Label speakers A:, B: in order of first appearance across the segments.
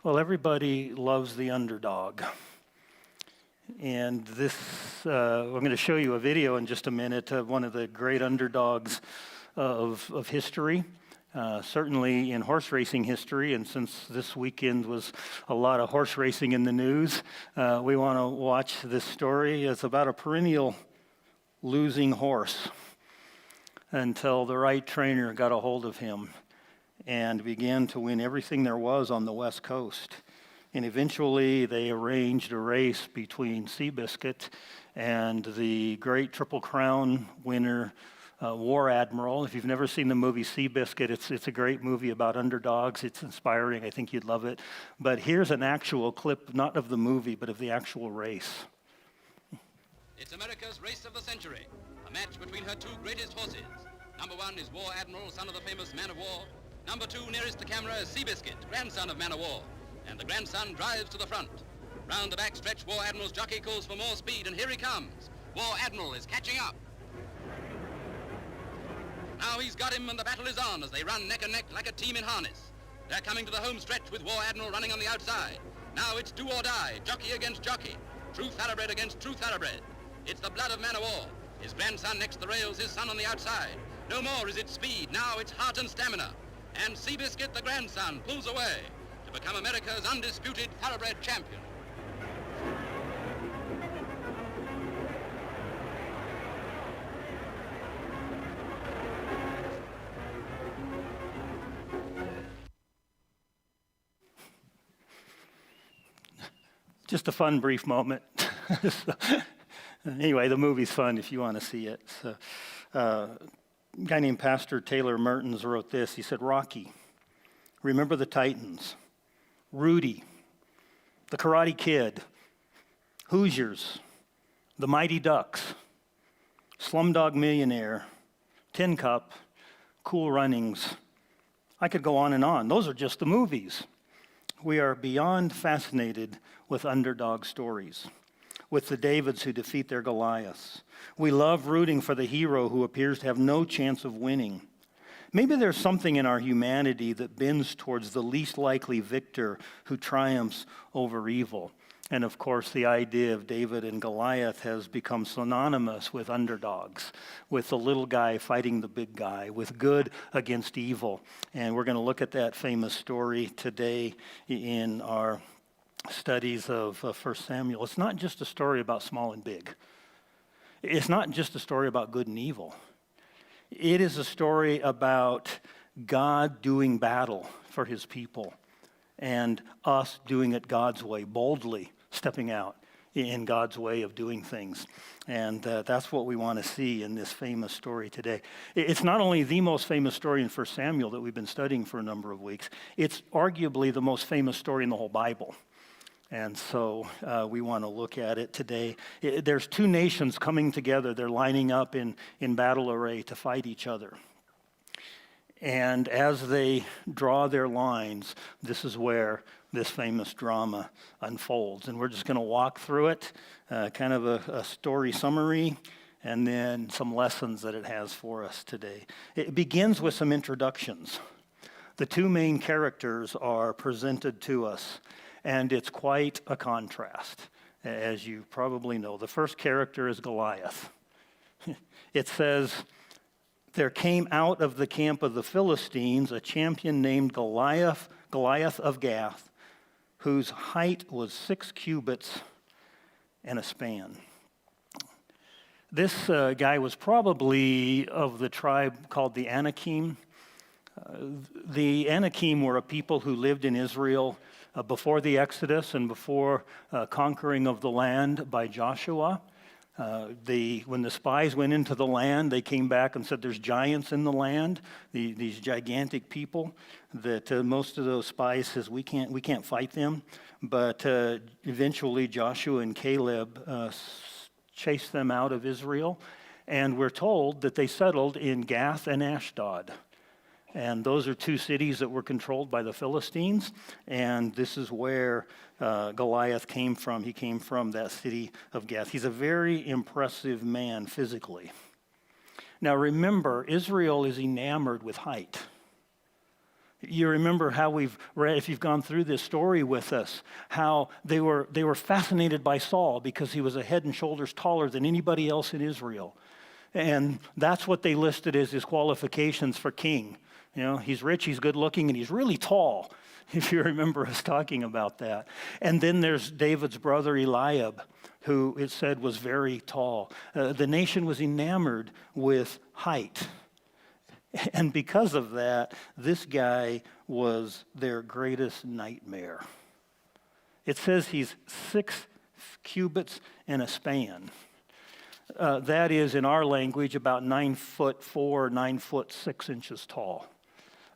A: Well, everybody loves the underdog. And this, I'm going to show you a video in just a minute of one of the great underdogs of history, certainly in horse racing history. And since this weekend was a lot of horse racing in the news, we want to watch this story. It's about a perennial losing horse until the right trainer got a hold of him and began to win everything there was on the West Coast. And eventually they arranged a race between Seabiscuit and the great Triple Crown winner, War Admiral. If you've never seen the movie Seabiscuit, it's a great movie about underdogs. It's inspiring. I think you'd love it. But here's an actual clip, not of the movie, but of the actual race.
B: It's America's race of the century, a match between her two greatest horses. Number one is War Admiral, son of the famous man of war. Number two, nearest the camera, is Seabiscuit, grandson of man of war. And the grandson drives to the front. Round the back stretch, War Admiral's jockey calls for more speed, and here he comes. War Admiral is catching up. Now he's got him, and the battle is on as they run neck and neck like a team in harness. They're coming to the home stretch with War Admiral running on the outside. Now it's do or die, jockey against jockey, true thoroughbred against true thoroughbred. It's the blood of man of war. His grandson next to the rails, his son on the outside. No more is it speed, now it's heart and stamina. And Seabiscuit, the grandson, pulls away to become America's undisputed thoroughbred champion.
A: Just a fun, brief moment. Anyway, the movie's fun if you want to see it. So, a guy named Pastor Taylor Mertens wrote this. He said, Rocky, remember the Titans, Rudy, the Karate Kid, Hoosiers, the Mighty Ducks, Slumdog Millionaire, Tin Cup, Cool Runnings. I could go on and on. Those are just the movies. We are beyond fascinated with underdog stories, with the Davids who defeat their Goliaths. We love rooting for the hero who appears to have no chance of winning. Maybe there's something in our humanity that bends towards the least likely victor who triumphs over evil. And of course, the idea of David and Goliath has become synonymous with underdogs, with the little guy fighting the big guy, with good against evil. And we're going to look at that famous story today in our studies of 1 Samuel. It's not just a story about small and big. It's not just a story about good and evil. It is a story about God doing battle for his people and us doing it God's way, boldly stepping out in God's way of doing things. And that's what we want to see in this famous story today. It's not only the most famous story in 1 Samuel that we've been studying for a number of weeks, it's arguably the most famous story in the whole Bible. And so we want to look at it today. There's two nations coming together. They're lining up in battle array to fight each other. And as they draw their lines, this is where this famous drama unfolds. And we're just going to walk through it, kind of a story summary, and then some lessons that it has for us today. It begins with some introductions. The two main characters are presented to us, and it's quite a contrast, as you probably know. The first character is Goliath. It says, there came out of the camp of the Philistines a champion named Goliath of Gath, whose height was 6 cubits and a span. This guy was probably of the tribe called the Anakim. The Anakim were a people who lived in Israel before the Exodus and before conquering of the land by Joshua. When the spies went into the land, they came back and said there's giants in the land, these gigantic people, that most of those spies says we can't fight them. But eventually Joshua and Caleb chased them out of Israel, and we're told that they settled in Gath and Ashdod. And those are two cities that were controlled by the Philistines, and this is where Goliath came from. He came from that city of Gath. He's a very impressive man physically. Now remember, Israel is enamored with height. You remember how we've read, if you've gone through this story with us, how they were fascinated by Saul because he was a head and shoulders taller than anybody else in Israel. And that's what they listed as his qualifications for king. You know, he's rich, he's good looking, and he's really tall, if you remember us talking about that. And then there's David's brother Eliab, who it said was very tall. The nation was enamored with height. And because of that, this guy was their greatest nightmare. It says he's 6 cubits and a span. That is, in our language, about 9'4", 9'6" tall.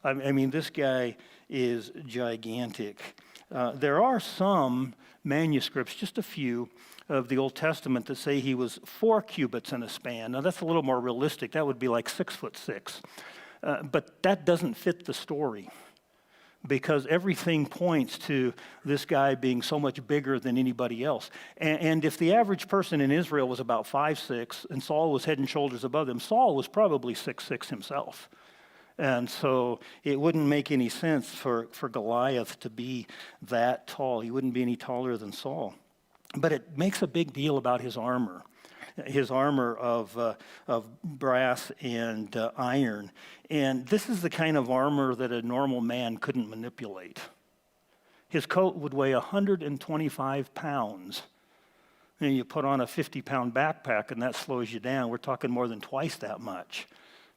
A: I mean, this guy is gigantic. There are some manuscripts, just a few, of the Old Testament that say he was 4 cubits and a span. Now, that's a little more realistic. That would be like 6'6". But that doesn't fit the story because everything points to this guy being so much bigger than anybody else. And if the average person in Israel was about 5'6", and Saul was head and shoulders above him, Saul was probably 6'6" himself. And so it wouldn't make any sense for Goliath to be that tall. He wouldn't be any taller than Saul. But it makes a big deal about his armor of brass and iron. And this is the kind of armor that a normal man couldn't manipulate. His coat would weigh 125 pounds. And you put on a 50-pound backpack and that slows you down. We're talking more than twice that much.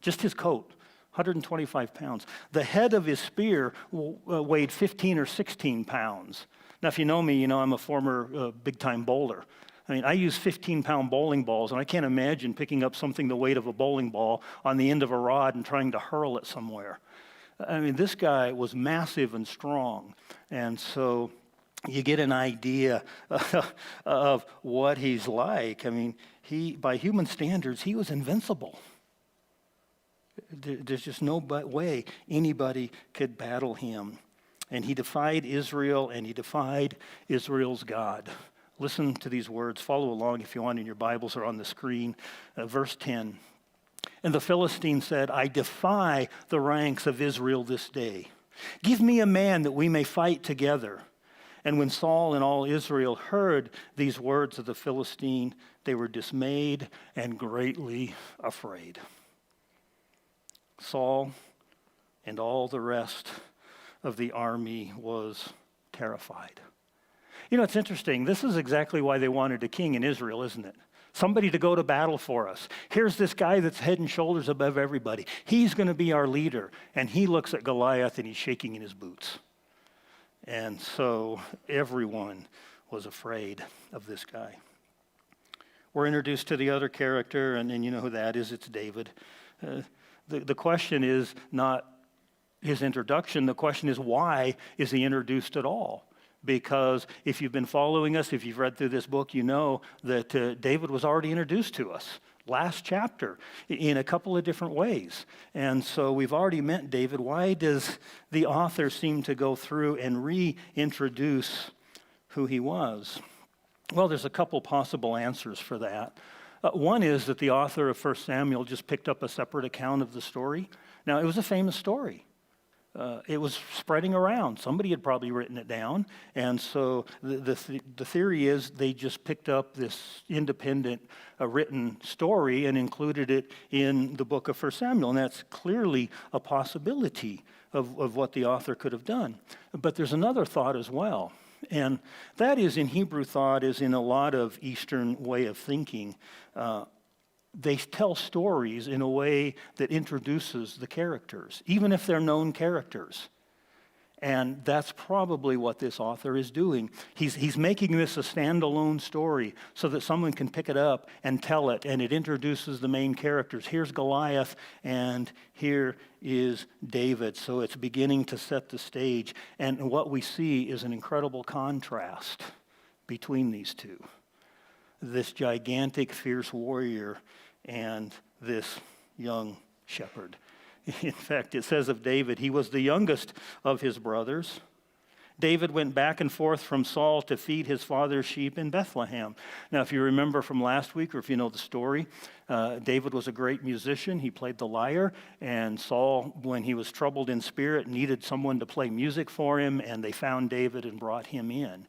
A: Just his coat, 125 pounds. The head of his spear weighed 15 or 16 pounds. Now, if you know me, you know I'm a former big-time bowler. I mean, I use 15-pound bowling balls, and I can't imagine picking up something the weight of a bowling ball on the end of a rod and trying to hurl it somewhere. I mean, this guy was massive and strong, and so you get an idea of what he's like. I mean, by human standards, he was invincible. There's just no way anybody could battle him. And he defied Israel, and he defied Israel's God. Listen to these words. Follow along if you want in your Bibles or on the screen. Verse 10. And the Philistine said, I defy the ranks of Israel this day. Give me a man that we may fight together. And when Saul and all Israel heard these words of the Philistine, they were dismayed and greatly afraid. Saul and all the rest of the army was terrified. You know, it's interesting. This is exactly why they wanted a king in Israel, isn't it? Somebody to go to battle for us. Here's this guy that's head and shoulders above everybody. He's going to be our leader. And he looks at Goliath and he's shaking in his boots. And so everyone was afraid of this guy. We're introduced to the other character, and you know who that is. It's David. The question is not his introduction. The question is, why is he introduced at all? Because if you've been following us, if you've read through this book, you know that David was already introduced to us last chapter in a couple of different ways. And so we've already met David. Why does the author seem to go through and reintroduce who he was? Well, there's a couple possible answers for that. One is that the author of 1 Samuel just picked up a separate account of the story. Now, it was a famous story. It was spreading around. Somebody had probably written it down. And so the theory is they just picked up this independent written story and included it in the book of 1 Samuel. And that's clearly a possibility of what the author could have done. But there's another thought as well. And that is, in Hebrew thought, is in a lot of Eastern way of thinking, they tell stories in a way that introduces the characters, even if they're known characters. And that's probably what this author is doing. He's making this a standalone story so that someone can pick it up and tell it, and it introduces the main characters. Here's Goliath, and here is David. So it's beginning to set the stage. And what we see is an incredible contrast between these two. This gigantic, fierce warrior and this young shepherd. In fact, it says of David, he was the youngest of his brothers, David went back and forth from Saul to feed his father's sheep in Bethlehem. Now, if you remember from last week, or if you know the story, David was a great musician. He played the lyre, and Saul, when he was troubled in spirit, needed someone to play music for him, and they found David and brought him in.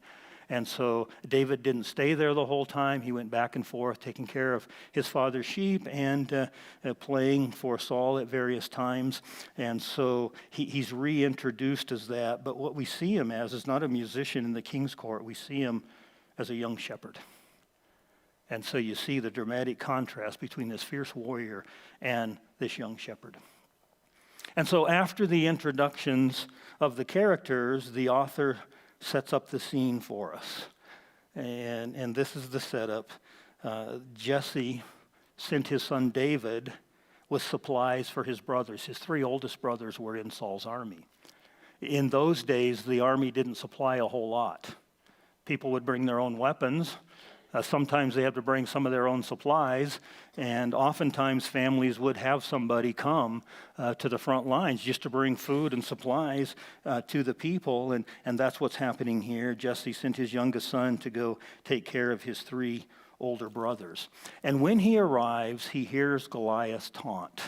A: And so David didn't stay there the whole time. He went back and forth, taking care of his father's sheep and playing for Saul at various times. And so he's reintroduced as that. But what we see him as is not a musician in the king's court. We see him as a young shepherd. And so you see the dramatic contrast between this fierce warrior and this young shepherd. And so after the introductions of the characters, the author sets up the scene for us. And this is the setup. Jesse sent his son David with supplies for his brothers. His 3 oldest brothers were in Saul's army. In those days, the army didn't supply a whole lot. People would bring their own weapons. Sometimes they had to bring some of their own supplies, and oftentimes families would have somebody come to the front lines just to bring food and supplies to the people, and that's what's happening here. Jesse sent his youngest son to go take care of his 3 older brothers. And when he arrives, he hears Goliath's taunt.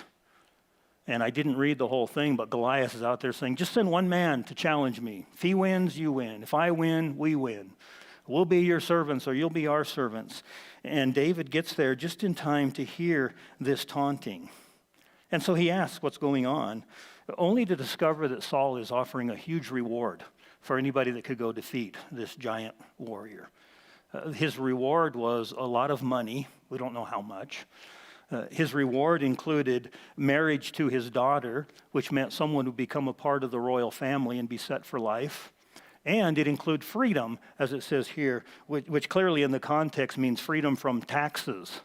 A: And I didn't read the whole thing, but Goliath is out there saying, just send one man to challenge me. If he wins, you win. If I win, we win. We'll be your servants, or you'll be our servants. And David gets there just in time to hear this taunting. And so he asks what's going on, only to discover that Saul is offering a huge reward for anybody that could go defeat this giant warrior. His reward was a lot of money. We don't know how much. His reward included marriage to his daughter, which meant someone would become a part of the royal family and be set for life. And it includes freedom, as it says here, which clearly in the context means freedom from taxes.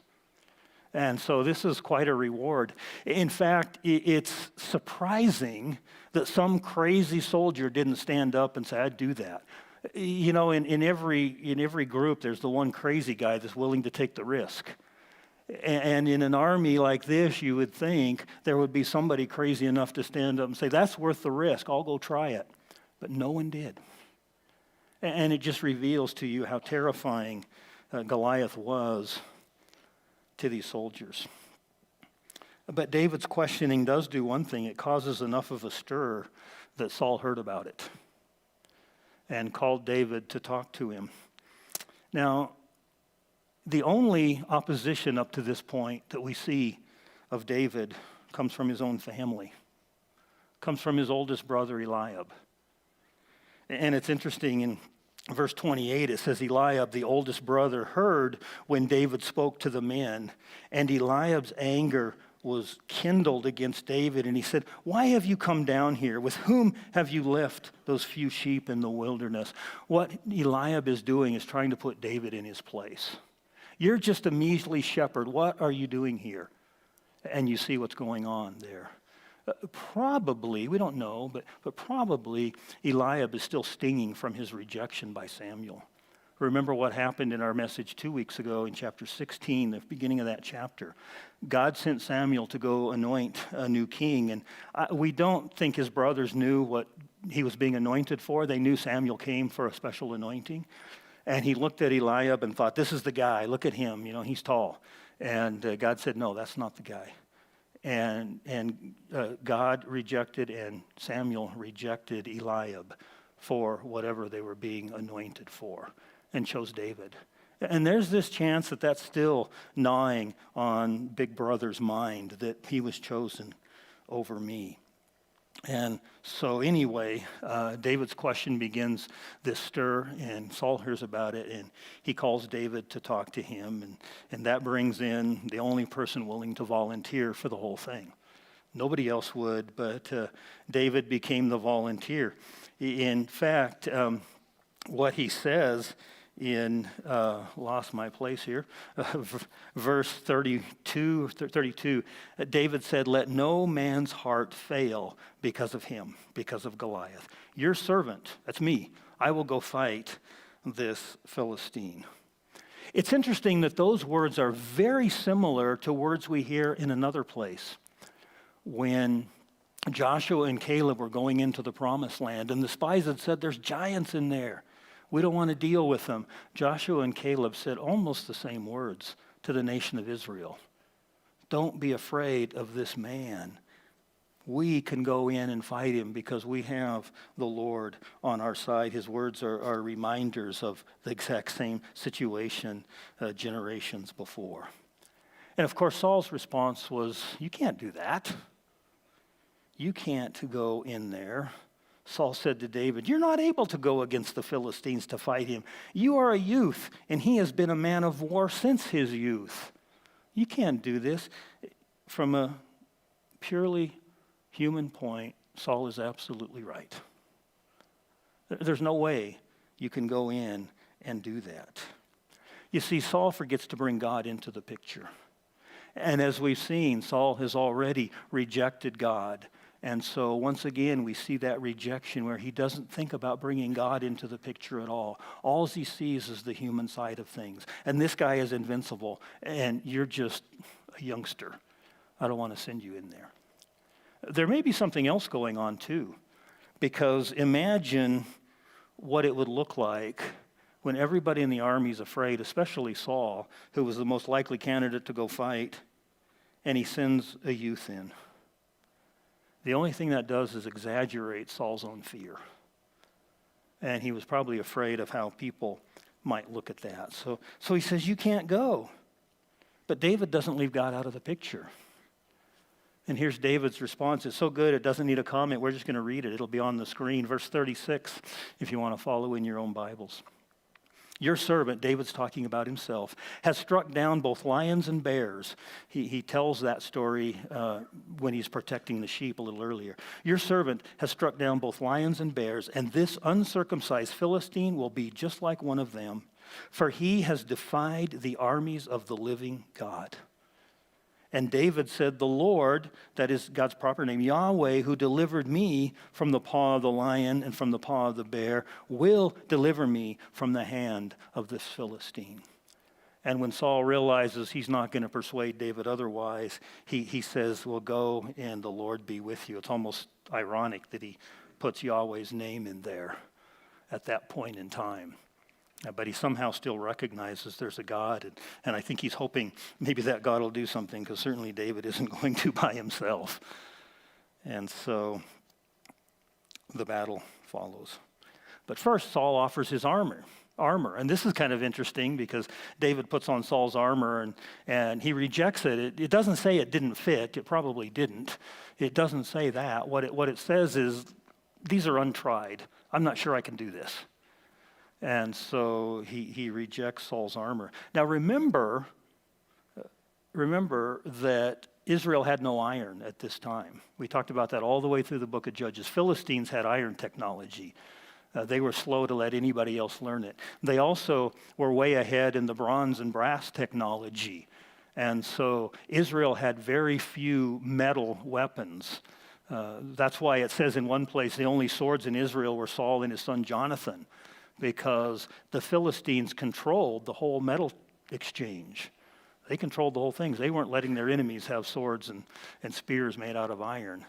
A: And so this is quite a reward. In fact, it's surprising that some crazy soldier didn't stand up and say, I'd do that. You know, in every group, there's the one crazy guy that's willing to take the risk. And in an army like this, you would think there would be somebody crazy enough to stand up and say, that's worth the risk, I'll go try it. But no one did. And it just reveals to you how terrifying Goliath was to these soldiers. But David's questioning does do one thing. It causes enough of a stir that Saul heard about it and called David to talk to him. Now, the only opposition up to this point that we see of David comes from his own family, comes from his oldest brother Eliab. And it's interesting, in verse 28, it says, Eliab, the oldest brother, heard when David spoke to the men, and Eliab's anger was kindled against David, and he said, why have you come down here? With whom have you left those few sheep in the wilderness? What Eliab is doing is trying to put David in his place. You're just a measly shepherd. What are you doing here? And you see what's going on there. Probably, we don't know, but probably Eliab is still stinging from his rejection by Samuel. Remember what happened in our message 2 weeks ago in chapter 16, the beginning of that chapter. God sent Samuel to go anoint a new king, and we don't think his brothers knew what he was being anointed for. They knew Samuel came for a special anointing, and he looked at Eliab and thought, this is the guy, look at him, he's tall. And God said, no, that's not the guy. And God rejected and Samuel rejected Eliab for whatever they were being anointed for and chose David. And there's this chance that that's still gnawing on Big Brother's mind, that he was chosen over me. And so anyway, David's question begins this stir, and Saul hears about it, and he calls David to talk to him, and that brings in the only person willing to volunteer for the whole thing. Nobody else would, but David became the volunteer. In fact, what he says in, lost my place here, verse 32, David said, let no man's heart fail because of him, because of Goliath. Your servant, that's me, I will go fight this Philistine. It's interesting that those words are very similar to words we hear in another place when Joshua and Caleb were going into the promised land, and the spies had said, there's giants in there. We don't want to deal with them. Joshua and Caleb said almost the same words to the nation of Israel. Don't be afraid of this man. We can go in and fight him because we have the Lord on our side. His words are reminders of the exact same situation generations before. And of course, Saul's response was, you can't do that. You can't go in there. Saul said to David, you're not able to go against the Philistines to fight him. You are a youth, and he has been a man of war since his youth. You can't do this. From a purely human point, Saul is absolutely right. There's no way you can go in and do that. You see, Saul forgets to bring God into the picture. And as we've seen, Saul has already rejected God. And so once again, we see that rejection where he doesn't think about bringing God into the picture at all. All he sees is the human side of things. And this guy is invincible, and you're just a youngster. I don't want to send you in there. There may be something else going on too, because imagine what it would look like when everybody in the army is afraid, especially Saul, who was the most likely candidate to go fight, and he sends a youth in. The only thing that does is exaggerate Saul's own fear. And he was probably afraid of how people might look at that. So he says, you can't go. But David doesn't leave God out of the picture. And here's David's response. It's so good, it doesn't need a comment. We're just going to read it. It'll be on the screen. Verse 36, if you want to follow in your own Bibles. Your servant, David's talking about himself, has struck down both lions and bears. He tells that story when he's protecting the sheep a little earlier. Your servant has struck down both lions and bears, and this uncircumcised Philistine will be just like one of them, for he has defied the armies of the living God. And David said, the Lord, that is God's proper name, Yahweh, who delivered me from the paw of the lion and from the paw of the bear, will deliver me from the hand of this Philistine. And when Saul realizes he's not going to persuade David otherwise, he says, well, go and the Lord be with you. It's almost ironic that he puts Yahweh's name in there at that point in time. But he somehow still recognizes there's a God, and I think he's hoping maybe that God will do something, because certainly David isn't going to by himself. And so the battle follows. But first, Saul offers his armor. And this is kind of interesting because David puts on Saul's armor and he rejects it. It doesn't say it didn't fit. It probably didn't. It doesn't say that. What it says is, these are untried. I'm not sure I can do this. And so he rejects Saul's armor. Now remember that Israel had no iron at this time. We talked about that all the way through the book of Judges. Philistines had iron technology. They were slow to let anybody else learn it. They also were way ahead in the bronze and brass technology. And so Israel had very few metal weapons. That's why it says in one place the only swords in Israel were Saul and his son Jonathan, because the Philistines controlled the whole metal exchange. They controlled the whole thing. They weren't letting their enemies have swords and spears made out of iron.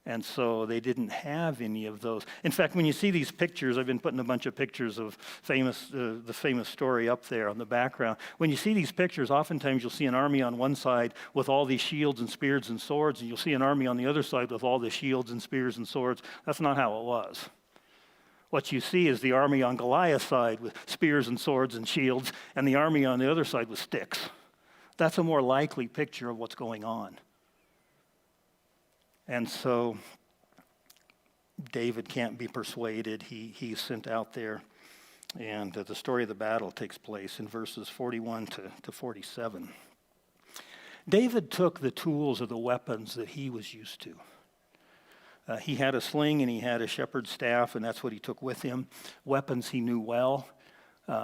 A: And so they didn't have any of those. In fact, when you see these pictures, I've been putting a bunch of pictures of the famous story up there on the background. When you see these pictures, oftentimes you'll see an army on one side with all these shields and spears and swords, and you'll see an army on the other side with all the shields and spears and swords. That's not how it was. What you see is the army on Goliath's side with spears and swords and shields, and the army on the other side with sticks. That's a more likely picture of what's going on. And so David can't be persuaded. He's sent out there, and the story of the battle takes place in verses 41 to 47. David took the tools or the weapons that he was used to. He had a sling and he had a shepherd's staff, and that's what he took with him. Weapons he knew well.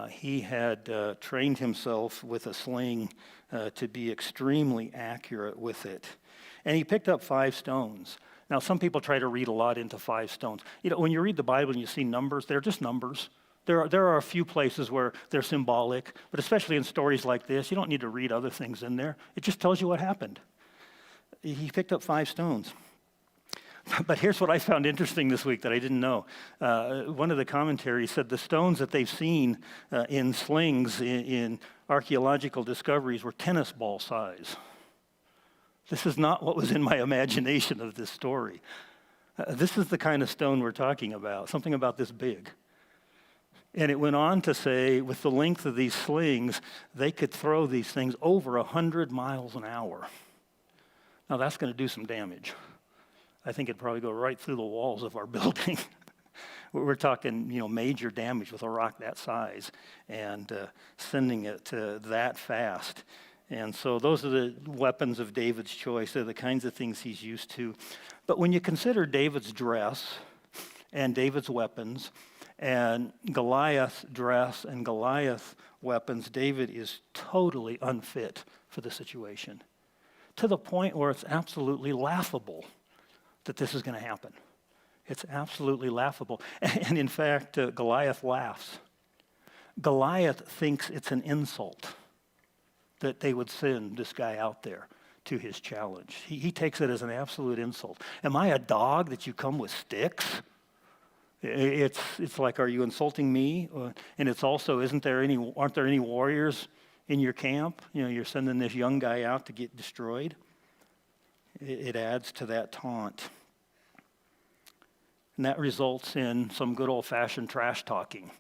A: He had trained himself with a sling to be extremely accurate with it. And he picked up 5 stones. Now, some people try to read a lot into 5 stones. You know, when you read the Bible and you see numbers, they're just numbers. There are a few places where they're symbolic, but especially in stories like this, you don't need to read other things in there. It just tells you what happened. He picked up 5 stones. But here's what I found interesting this week that I didn't know. One of the commentaries said the stones that they've seen in slings in archaeological discoveries were tennis ball size. This is not what was in my imagination of this story. This is the kind of stone we're talking about, something about this big. And it went on to say, with the length of these slings, they could throw these things over 100 miles an hour. Now that's going to do some damage. I think it'd probably go right through the walls of our building. We're talking, major damage with a rock that size and sending it that fast. And so those are the weapons of David's choice. They're the kinds of things he's used to. But when you consider David's dress and David's weapons and Goliath's dress and Goliath's weapons, David is totally unfit for the situation, to the point where it's absolutely laughable that this is going to happen. It's absolutely laughable. And in fact, Goliath laughs. Goliath thinks it's an insult that they would send this guy out there to his challenge. He takes it as an absolute insult. Am I a dog that you come with sticks? It's like, are you insulting me? And it's also, aren't there any warriors in your camp? You're sending this young guy out to get destroyed. It adds to that taunt. And that results in some good old-fashioned trash talking.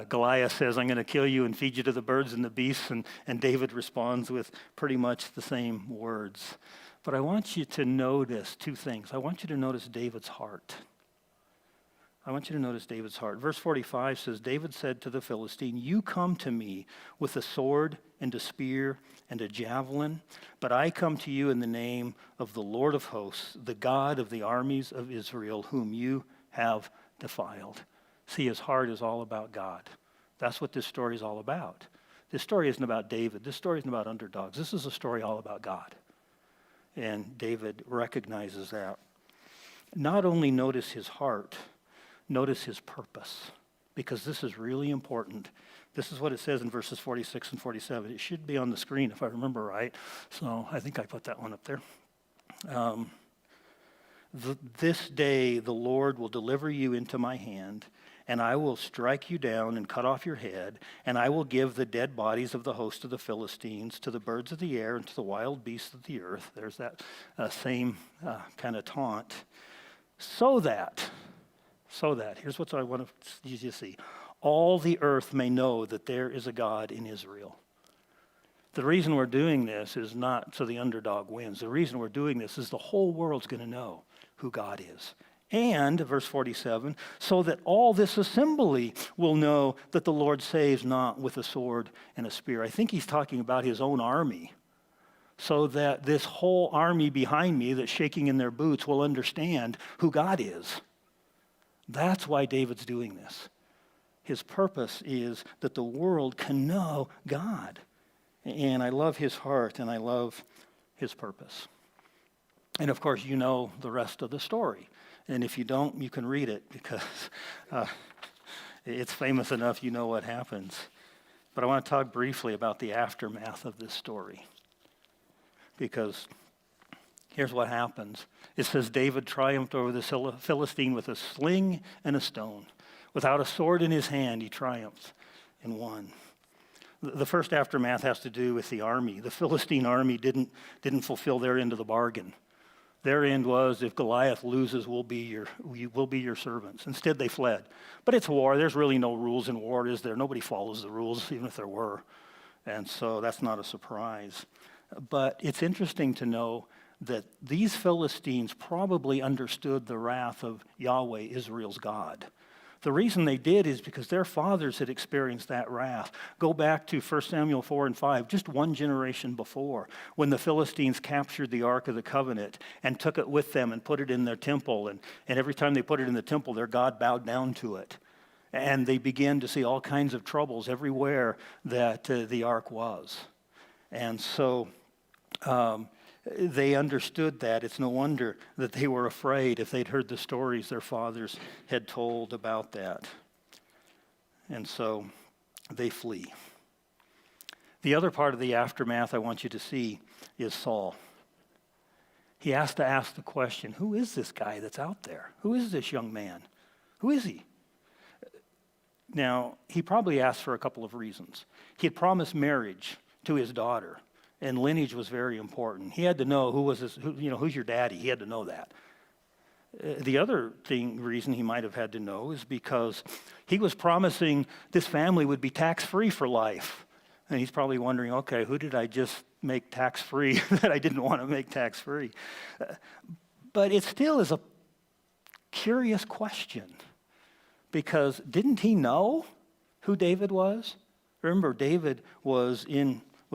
A: Goliath says, I'm going to kill you and feed you to the birds and the beasts, and David responds with pretty much the same words. But I want you to notice two things. I want you to notice David's heart. Verse 45 says, David said to the Philistine, you come to me with a sword and a spear and a javelin, but I come to you in the name of the Lord of hosts, the God of the armies of Israel, whom you have defiled. See, his heart is all about God. That's what this story is all about. This story isn't about David. This story isn't about underdogs. This is a story all about God. And David recognizes that. Not only notice his heart, notice his purpose, because this is really important. This is what it says in verses 46 and 47. It should be on the screen if I remember right. So I think I put that one up there. This day the Lord will deliver you into my hand, and I will strike you down and cut off your head, and I will give the dead bodies of the host of the Philistines to the birds of the air and to the wild beasts of the earth. There's that same kind of taunt. So that, here's what I want you to see. All the earth may know that there is a God in Israel. The reason we're doing this is not so the underdog wins. The reason we're doing this is the whole world's going to know who God is. And, verse 47, so that all this assembly will know that the Lord saves not with a sword and a spear. I think he's talking about his own army, so that this whole army behind me that's shaking in their boots will understand who God is. That's why David's doing this. His purpose is that the world can know God. And I love his heart, and I love his purpose. And of course, you know the rest of the story. And if you don't, you can read it, because it's famous enough, you know what happens. But I want to talk briefly about the aftermath of this story, because here's what happens. It says, David triumphed over the Philistine with a sling and a stone. Without a sword in his hand, he triumphed and won. The first aftermath has to do with the army. The Philistine army didn't fulfill their end of the bargain. Their end was, if Goliath loses, we'll be your servants. Instead, they fled. But it's war. There's really no rules in war, is there? Nobody follows the rules, even if there were. And so that's not a surprise. But it's interesting to know that these Philistines probably understood the wrath of Yahweh, Israel's God. The reason they did is because their fathers had experienced that wrath. Go back to 1 Samuel 4 and 5, just one generation before, when the Philistines captured the Ark of the Covenant and took it with them and put it in their temple. And every time they put it in the temple, their God bowed down to it. And they began to see all kinds of troubles everywhere that the Ark was. And so they understood that. It's no wonder that they were afraid if they'd heard the stories their fathers had told about that. And so they flee. The other part of the aftermath I want you to see is Saul. he has to ask the question, who is this guy that's out there? Who is this young man? Who is he? Now, he probably asked for a couple of reasons. He had promised marriage to his daughter, and lineage was very important. He had to know who's your daddy. He had to know that. The other reason he might have had to know is because he was promising this family would be tax-free for life. And he's probably wondering, okay, who did I just make tax-free that I didn't want to make tax-free? But it still is a curious question, because didn't he know who David was? Remember, David was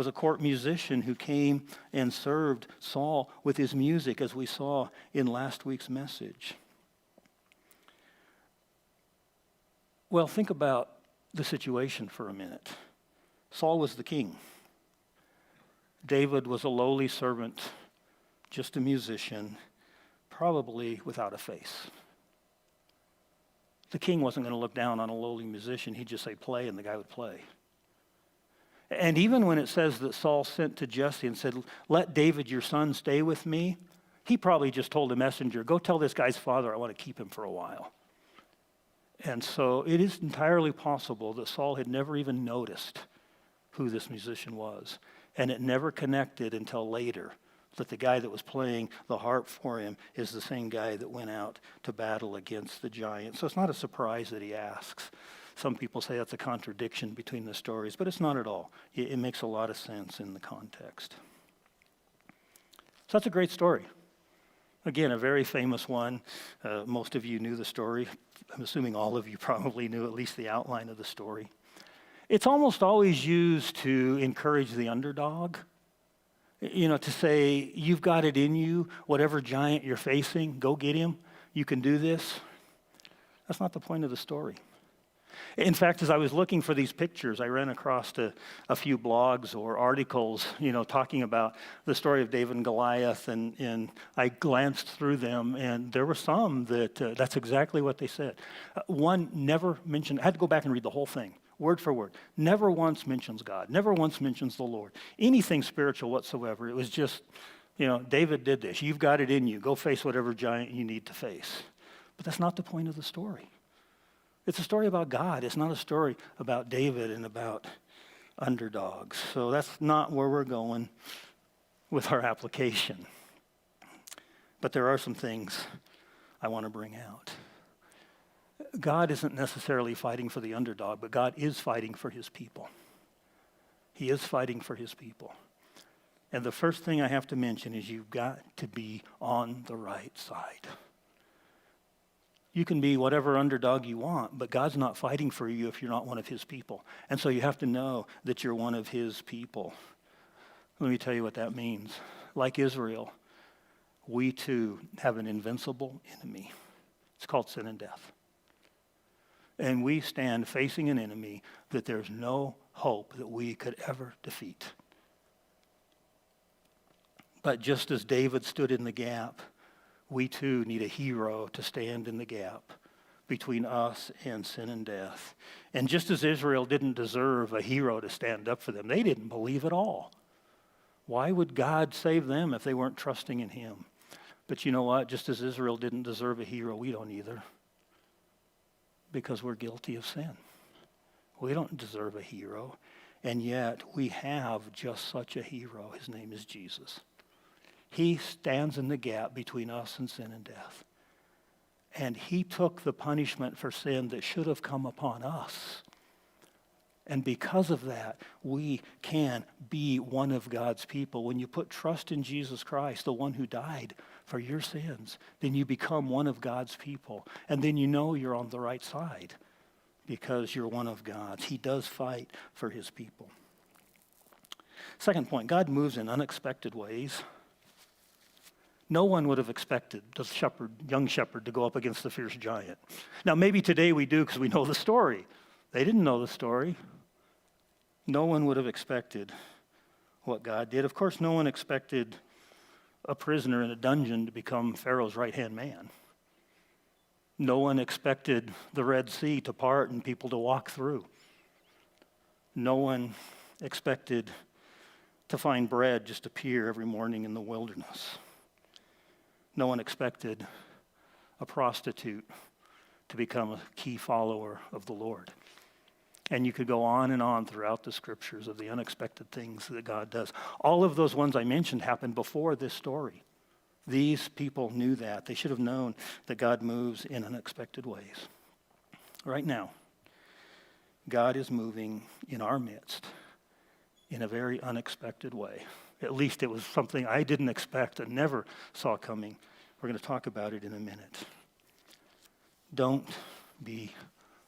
A: a court musician who came and served Saul with his music, as we saw in last week's message. Well, think about the situation for a minute. Saul was the king. David was a lowly servant, just a musician, probably without a face. The king wasn't going to look down on a lowly musician. He'd just say, play, and the guy would play. And even when it says that Saul sent to Jesse and said, let David, your son, stay with me, he probably just told a messenger, go tell this guy's father I want to keep him for a while. And so it is entirely possible that Saul had never even noticed who this musician was. And it never connected until later that the guy that was playing the harp for him is the same guy that went out to battle against the giant. So it's not a surprise that he asks. Some people say that's a contradiction between the stories, but it's not at all. It makes a lot of sense in the context. So that's a great story. Again, a very famous one. Most of you knew the story. I'm assuming all of you probably knew at least the outline of the story. It's almost always used to encourage the underdog. To say, you've got it in you, whatever giant you're facing, go get him. You can do this. That's not the point of the story. In fact, as I was looking for these pictures, I ran across a few blogs or articles, talking about the story of David and Goliath, and I glanced through them, and there were some that's exactly what they said. One never mentioned, I had to go back and read the whole thing, word for word. Never once mentions God, never once mentions the Lord, anything spiritual whatsoever. It was just, David did this. You've got it in you. Go face whatever giant you need to face. But that's not the point of the story. It's a story about God. It's not a story about David and about underdogs. So that's not where we're going with our application. But there are some things I want to bring out. God isn't necessarily fighting for the underdog, but God is fighting for his people. He is fighting for his people. And the first thing I have to mention is you've got to be on the right side. You can be whatever underdog you want, but God's not fighting for you if you're not one of his people. And so you have to know that you're one of his people. Let me tell you what that means. Like Israel, we too have an invincible enemy. It's called sin and death. And we stand facing an enemy that there's no hope that we could ever defeat. But just as David stood in the gap, we too need a hero to stand in the gap between us and sin and death. And just as Israel didn't deserve a hero to stand up for them, they didn't believe at all. Why would God save them if they weren't trusting in him? But you know what? Just as Israel didn't deserve a hero, we don't either. Because we're guilty of sin. We don't deserve a hero. And yet we have just such a hero. His name is Jesus. He stands in the gap between us and sin and death. And he took the punishment for sin that should have come upon us. And because of that, we can be one of God's people. When you put trust in Jesus Christ, the one who died for your sins, then you become one of God's people. And then you know you're on the right side because you're one of God's. He does fight for his people. Second point, God moves in unexpected ways. No one would have expected the young shepherd to go up against the fierce giant. Now, maybe today we do because we know the story. They didn't know the story. No one would have expected what God did. Of course, no one expected a prisoner in a dungeon to become Pharaoh's right-hand man. No one expected the Red Sea to part and people to walk through. No one expected to find bread just appear every morning in the wilderness. No one expected a prostitute to become a key follower of the Lord. And you could go on and on throughout the scriptures of the unexpected things that God does. All of those ones I mentioned happened before this story. These people knew that. They should have known that God moves in unexpected ways. Right now, God is moving in our midst in a very unexpected way. At least it was something I didn't expect and never saw coming. We're going to talk about it in a minute. Don't be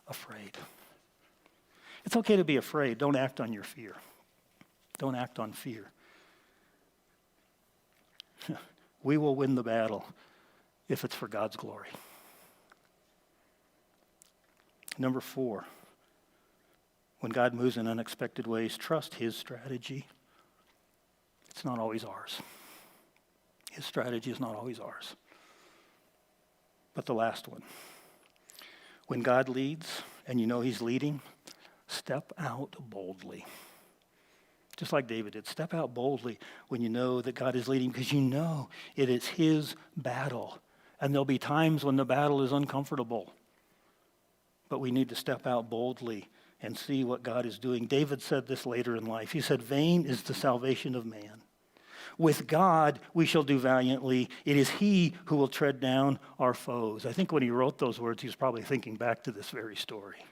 A: afraid. It's okay to be afraid. Don't act on your fear. Don't act on fear. We will win the battle if it's for God's glory. Number 4, when God moves in unexpected ways, trust his strategy. It's not always ours. His strategy is not always ours. But the last one, when God leads and you know he's leading, step out boldly. Just like David did. Step out boldly when you know that God is leading, because you know it is his battle. And there'll be times when the battle is uncomfortable. But we need to step out boldly and see what God is doing. David said this later in life. He said, "Vain is the salvation of man. With God we shall do valiantly. It is he who will tread down our foes." I think when he wrote those words, he was probably thinking back to this very story.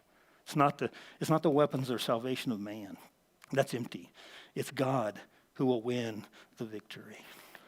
A: It's not the weapons or salvation of man. That's empty. It's God who will win the victory.